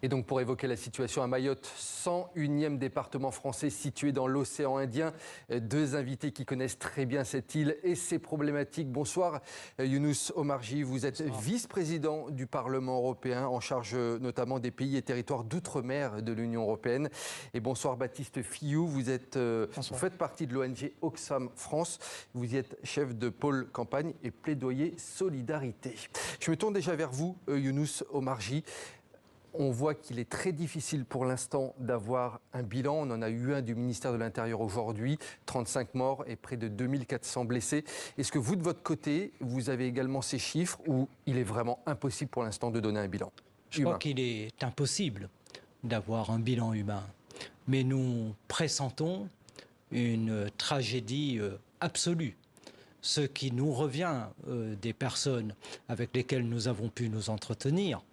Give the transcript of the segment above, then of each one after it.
Et donc pour évoquer la situation à Mayotte, 101e département français situé dans l'océan Indien, deux invités qui connaissent très bien cette île et ses problématiques. Bonsoir Younous Omarji, vous êtes vice-président du Parlement européen en charge notamment des pays et territoires d'outre-mer de l'Union européenne. Et bonsoir Baptiste Fillou, vous faites partie de l'ONG Oxfam France, vous y êtes chef de pôle campagne et plaidoyer solidarité. Je me tourne déjà vers vous Younous Omarji. On voit qu'il est très difficile pour l'instant d'avoir un bilan. On en a eu un du ministère de l'Intérieur aujourd'hui, 35 morts et près de 2400 blessés. Est-ce que vous, de votre côté, vous avez également ces chiffres ou il est vraiment impossible pour l'instant de donner un bilan Je crois qu'il est impossible d'avoir un bilan humain. Mais nous pressentons une tragédie absolue. Ce qui nous revient des personnes avec lesquelles nous avons pu nous entretenir,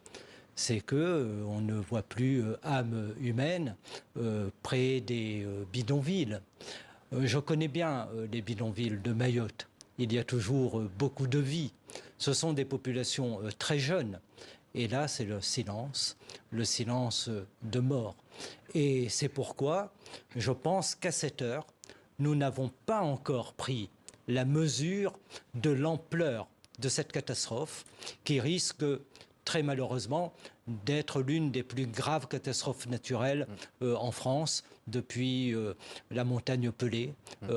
c'est qu'on ne voit plus âme humaine près des bidonvilles. Je connais bien les bidonvilles de Mayotte. Il y a toujours beaucoup de vie. Ce sont des populations très jeunes. Et là, c'est le silence de mort. Et c'est pourquoi je pense qu'à cette heure, nous n'avons pas encore pris la mesure de l'ampleur de cette catastrophe qui risque très malheureusement d'être l'une des plus graves catastrophes naturelles en France depuis la montagne Pelée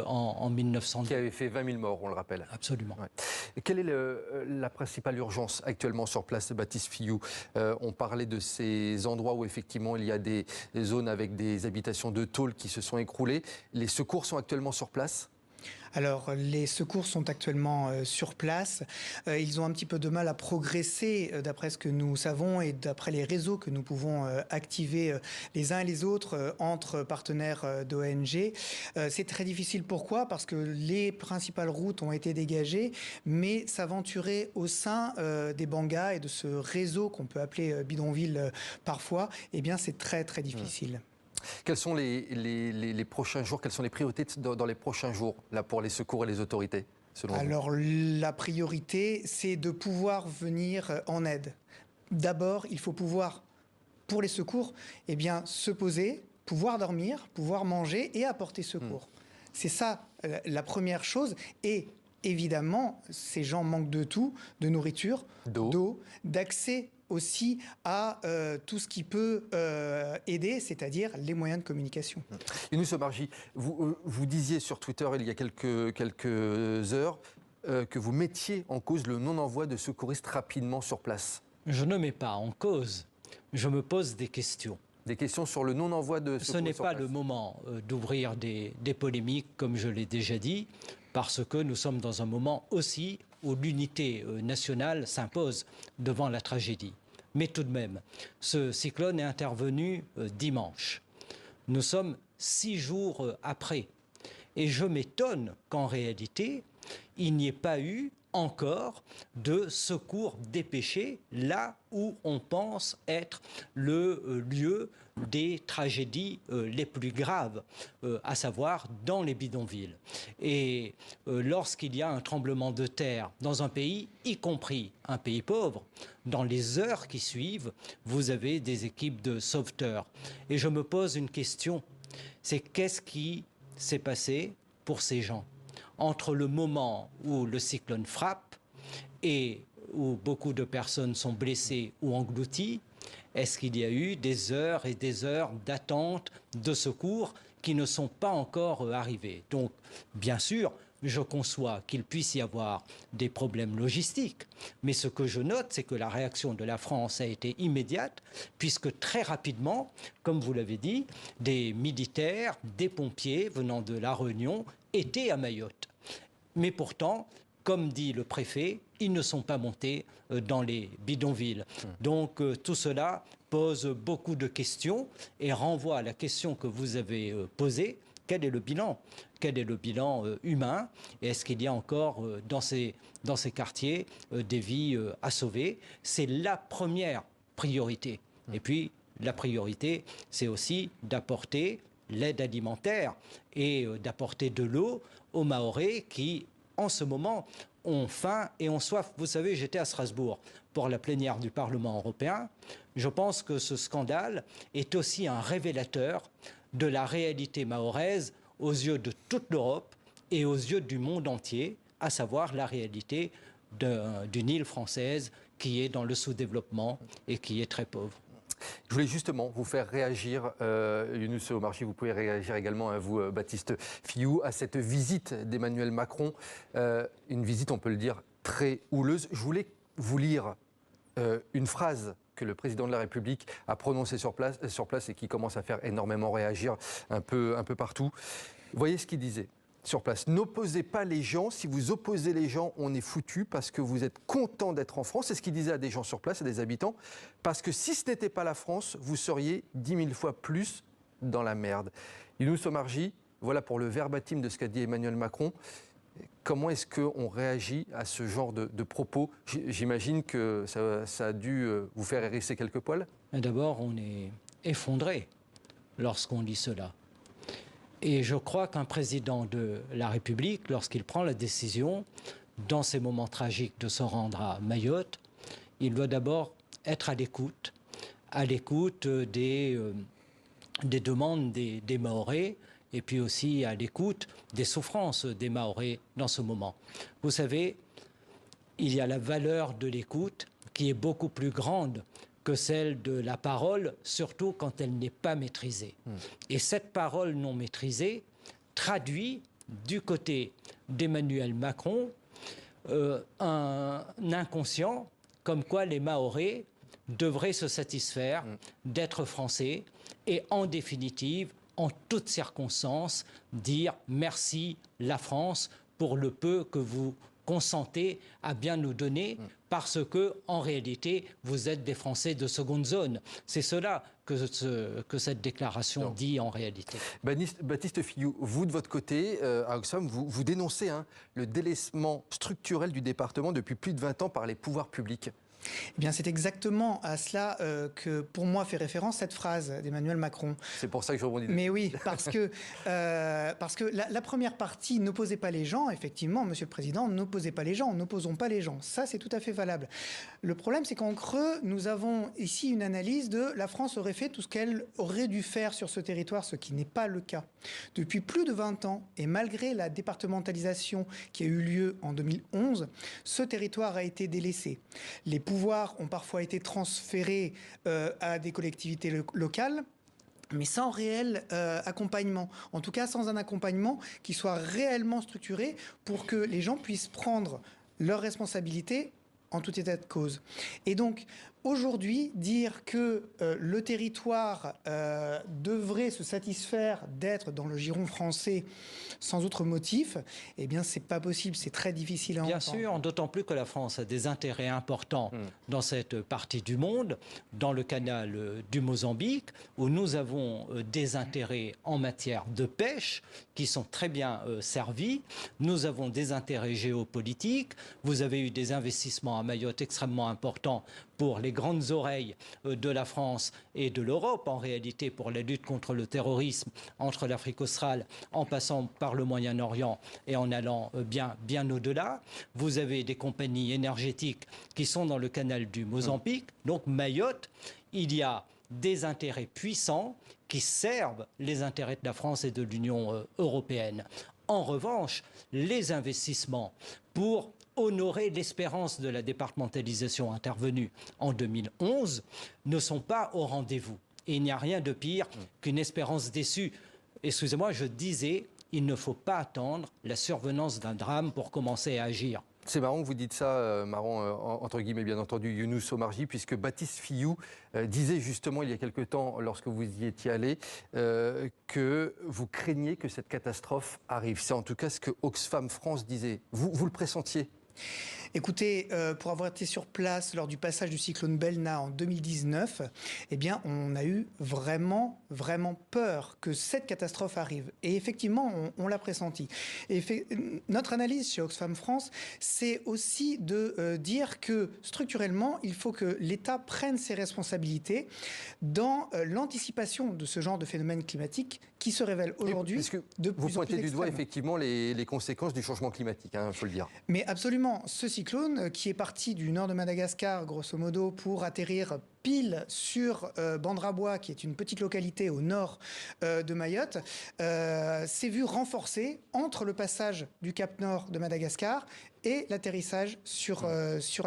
en 1902. Qui avait fait 20 000 morts, on le rappelle. Absolument. Ouais. Et quelle est la principale urgence actuellement sur place, Baptiste Fillou? On parlait de ces endroits où effectivement il y a des zones avec des habitations de tôle qui se sont écroulées. Les secours sont actuellement sur place? Alors, les secours sont actuellement sur place. Ils ont un petit peu de mal à progresser, d'après ce que nous savons et d'après les réseaux que nous pouvons activer les uns et les autres entre partenaires d'ONG. C'est très difficile. Pourquoi? Parce que les principales routes ont été dégagées, mais s'aventurer au sein des bangas et de ce réseau qu'on peut appeler bidonville parfois, eh bien, c'est très, très difficile. Quels sont les prochains jours, quelles sont les priorités dans les prochains jours là, pour les secours et les autorités, selon vous? Alors, la priorité, c'est de pouvoir venir en aide. D'abord, il faut pouvoir, pour les secours, eh bien, se poser, pouvoir dormir, pouvoir manger et apporter secours. C'est ça la première chose. Et évidemment, ces gens manquent de tout, de nourriture, d'eau, d'accès aussi à tout ce qui peut aider, c'est-à-dire les moyens de communication. Younous Omarji, vous disiez sur Twitter il y a quelques heures que vous mettiez en cause le non-envoi de secouristes rapidement sur place. Je ne mets pas en cause, je me pose des questions. Des questions sur le non-envoi de secouristes. Ce n'est pas le moment d'ouvrir des polémiques, comme je l'ai déjà dit, parce que nous sommes dans un moment aussi où l'unité nationale s'impose devant la tragédie. Mais tout de même, ce cyclone est intervenu dimanche. Nous sommes 6 jours après. Et je m'étonne qu'en réalité, il n'y ait pas eu encore de secours dépêchés là où on pense être le lieu des tragédies les plus graves, à savoir dans les bidonvilles. Et lorsqu'il y a un tremblement de terre dans un pays, y compris un pays pauvre, dans les heures qui suivent, vous avez des équipes de sauveteurs. Et je me pose une question, c'est qu'est-ce qui s'est passé pour ces gens entre le moment où le cyclone frappe et où beaucoup de personnes sont blessées ou englouties? Est-ce qu'il y a eu des heures et des heures d'attente de secours qui ne sont pas encore arrivées? Donc, bien sûr, je conçois qu'il puisse y avoir des problèmes logistiques, mais ce que je note, c'est que la réaction de la France a été immédiate, puisque très rapidement, comme vous l'avez dit, des militaires, des pompiers venant de La Réunion étaient à Mayotte. Mais pourtant, comme dit le préfet, ils ne sont pas montés dans les bidonvilles. Donc tout cela pose beaucoup de questions et renvoie à la question que vous avez posée. Quel est le bilan? Quel est le bilan humain? Et est-ce qu'il y a encore dans ces quartiers des vies à sauver? C'est la première priorité. Et puis, la priorité, c'est aussi d'apporter l'aide alimentaire et d'apporter de l'eau aux Mahorais qui, en ce moment, ont faim et ont soif. Vous savez, j'étais à Strasbourg pour la plénière du Parlement européen. Je pense que ce scandale est aussi un révélateur de la réalité mahoraise aux yeux de toute l'Europe et aux yeux du monde entier, à savoir la réalité d'une île française qui est dans le sous-développement et qui est très pauvre. Je voulais justement vous faire réagir, Younous Omarjee, vous pouvez réagir également, à vous, Baptiste Fillou, à cette visite d'Emmanuel Macron, une visite, on peut le dire, très houleuse. Je voulais vous lire une phrase que le président de la République a prononcée sur place et qui commence à faire énormément réagir un peu partout. Voyez ce qu'il disait sur place. N'opposez pas les gens. Si vous opposez les gens, on est foutu parce que vous êtes content d'être en France. C'est ce qu'il disait à des gens sur place, à des habitants. Parce que si ce n'était pas la France, vous seriez 10 000 fois plus dans la merde. Younous Omarjee, voilà pour le verbatim de ce qu'a dit Emmanuel Macron. Comment est-ce qu'on réagit à ce genre de propos? J'imagine que ça a dû vous faire hérisser quelques poils. D'abord, on est effondré lorsqu'on lit cela. Et je crois qu'un président de la République, lorsqu'il prend la décision, dans ces moments tragiques, de se rendre à Mayotte, il doit d'abord être à l'écoute des demandes des Mahorais, et puis aussi à l'écoute des souffrances des Mahorais dans ce moment. Vous savez, il y a la valeur de l'écoute qui est beaucoup plus grande que celle de la parole, surtout quand elle n'est pas maîtrisée. Et cette parole non maîtrisée traduit du côté d'Emmanuel Macron un inconscient comme quoi les Mahorais devraient se satisfaire d'être français et en définitive, en toutes circonstances, dire merci la France pour le peu que vous consentez à bien nous donner parce que, en réalité, vous êtes des Français de seconde zone. C'est cela que cette déclaration dit en réalité. Baptiste Fillou, vous de votre côté, à Oxfam, vous dénoncez le délaissement structurel du département depuis plus de 20 ans par les pouvoirs publics. Eh bien, c'est exactement à cela que, pour moi, fait référence cette phrase d'Emmanuel Macron. C'est pour ça que je rebondis. Mais oui, parce que la première partie, n'opposez pas les gens, effectivement, Monsieur le Président, n'opposez pas les gens, n'opposons pas les gens. Ça, c'est tout à fait valable. Le problème, c'est qu'en creux, nous avons ici une analyse de la France aurait fait tout ce qu'elle aurait dû faire sur ce territoire, ce qui n'est pas le cas. Depuis plus de 20 ans, et malgré la départementalisation qui a eu lieu en 2011, ce territoire a été délaissé. Les pouvoirs ont parfois été transférés à des collectivités locales, mais sans réel accompagnement. En tout cas, sans un accompagnement qui soit réellement structuré pour que les gens puissent prendre leurs responsabilités en tout état de cause. Et donc, aujourd'hui, dire que le territoire devrait se satisfaire d'être dans le giron français sans autre motif, eh bien, c'est pas possible, c'est très difficile à entendre. Bien sûr, d'autant plus que la France a des intérêts importants dans cette partie du monde, dans le canal du Mozambique, où nous avons des intérêts en matière de pêche qui sont très bien servis. Nous avons des intérêts géopolitiques. Vous avez eu des investissements à Mayotte extrêmement importants pour les grandes oreilles de la France et de l'Europe, en réalité, pour la lutte contre le terrorisme entre l'Afrique australe, en passant par le Moyen-Orient et en allant bien au-delà. Vous avez des compagnies énergétiques qui sont dans le canal du Mozambique. Donc Mayotte, il y a des intérêts puissants qui servent les intérêts de la France et de l'Union européenne. En revanche, les investissements pour honorer l'espérance de la départementalisation intervenue en 2011 ne sont pas au rendez-vous. Et il n'y a rien de pire qu'une espérance déçue. Excusez-moi, je disais, il ne faut pas attendre la survenance d'un drame pour commencer à agir. C'est marrant que vous dites ça, marrant entre guillemets bien entendu, Younous Omarjee, puisque Baptiste Fillou disait justement il y a quelque temps, lorsque vous y étiez allé, que vous craignez que cette catastrophe arrive. C'est en tout cas ce que Oxfam France disait. Vous le pressentiez? Écoutez, pour avoir été sur place lors du passage du cyclone Belna en 2019, eh bien, on a eu vraiment peur que cette catastrophe arrive. Et effectivement, on l'a pressenti. Et notre analyse chez Oxfam France, c'est aussi de dire que structurellement, il faut que l'État prenne ses responsabilités dans l'anticipation de ce genre de phénomène climatique qui se révèle aujourd'hui de plus en plus Vous pointez du doigt extrême. effectivement les conséquences du changement climatique, il faut le dire. Mais absolument, ce cyclone qui est parti du nord de Madagascar, grosso modo, pour atterrir pile sur Bandrabois, qui est une petite localité au nord de Mayotte, s'est vu renforcé entre le passage du Cap Nord de Madagascar et l'atterrissage sur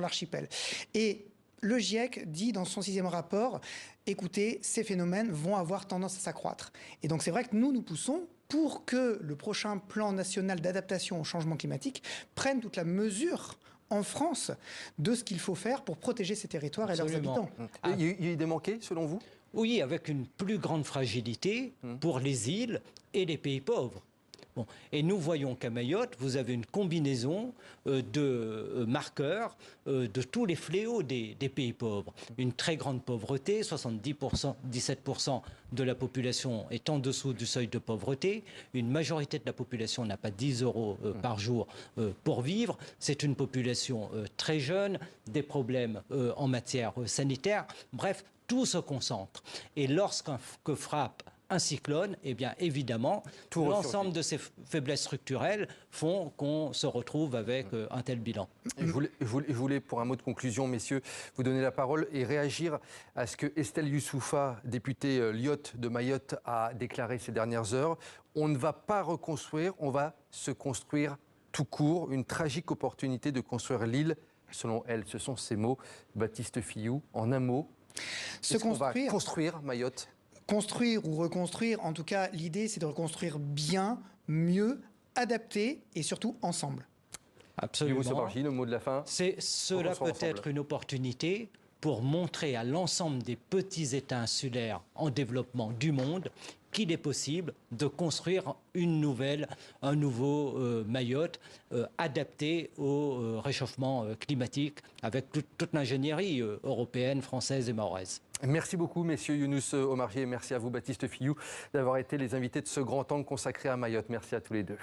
l'archipel. Et le GIEC dit dans son 6e rapport, écoutez, ces phénomènes vont avoir tendance à s'accroître. Et donc c'est vrai que nous poussons pour que le prochain plan national d'adaptation au changement climatique prenne toute la mesure en France de ce qu'il faut faire pour protéger ces territoires et leurs habitants. Il y a eu des manqués, selon vous ? Oui, avec une plus grande fragilité pour les îles et les pays pauvres. Bon. Et nous voyons qu'à Mayotte, vous avez une combinaison de marqueurs de tous les fléaux des pays pauvres. Une très grande pauvreté, 17% de la population est en dessous du seuil de pauvreté. Une majorité de la population n'a pas 10 euros par jour pour vivre. C'est une population très jeune, des problèmes en matière sanitaire. Bref, tout se concentre. Et lorsqu'un frappe un cyclone, eh bien évidemment, l'ensemble de ces faiblesses structurelles font qu'on se retrouve avec un tel bilan. Je voulais, pour un mot de conclusion, messieurs, vous donner la parole et réagir à ce que Estelle Youssoufa, députée Lyotte de Mayotte, a déclaré ces dernières heures. On ne va pas reconstruire, on va se construire tout court. Une tragique opportunité de construire l'île, selon elle. Ce sont ses mots. Baptiste Fillou, en un mot, on va construire Mayotte? Construire ou reconstruire, en tout cas, l'idée, c'est de reconstruire bien, mieux, adapté et surtout ensemble. Absolument. Le mot de la fin. Cela peut être une opportunité pour montrer à l'ensemble des petits États insulaires en développement du monde qu'il est possible de construire un nouveau Mayotte adapté au réchauffement climatique avec toute l'ingénierie européenne, française et mahoraise. Merci beaucoup, messieurs Younous Omarjee, et merci à vous, Baptiste Fillou, d'avoir été les invités de ce grand angle consacré à Mayotte. Merci à tous les deux.